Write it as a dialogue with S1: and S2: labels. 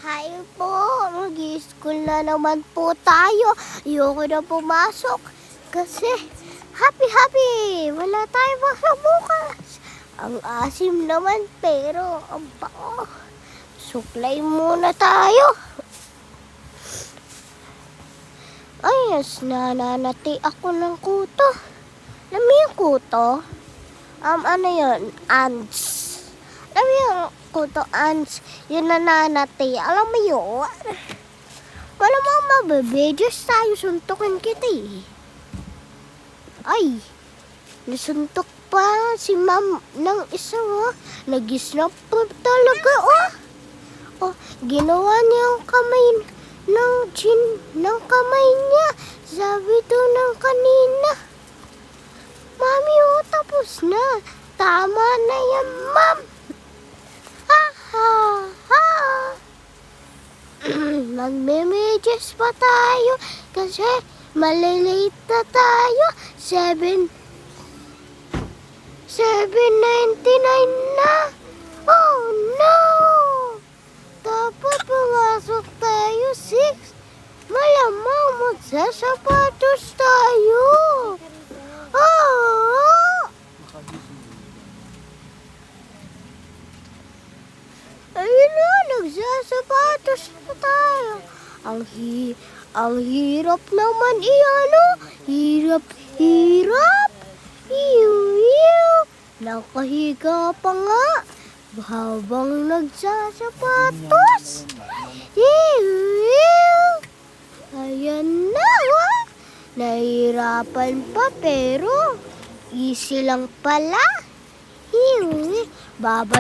S1: Hi po, mag-i-school na naman po tayo. Ayoko na pumasok kasi happy. Wala tayong pasok bukas. Ang asim naman pero ang bango. Suklay muna tayo. Ay, nananati ako ng kuto. Alam mo yung kuto? Ano yun? Ants. Alam mo yung kuto ants? Yung nananati. Alam mo yun? Wala mo mabibidyo's tayo. Suntukin kita eh. Ay, nasuntok pa si ma'am ng isa oh. Nag-snap pa talaga oh. Oh, ginawa niya yung kamay ng kamay niya. Sabi to ng kanina. Mami oh, tapos na. Tama na yan, ma'am. Ha. Magme-medyas pa tayo kasi malilate na tayo. 7:99 na. Oh no! Dapat pumasok tayo 6. Malamang magsasapatos tayo. Oh! Ayun na, nagsasapatos na tayo. Ang hirap naman iyan, oh. Hirap. Iw. Nakahiga pa nga. Habang nagsasapatos. Iw. Ayan na, oh. Nahirapan pa pero easy lang pala. Iw.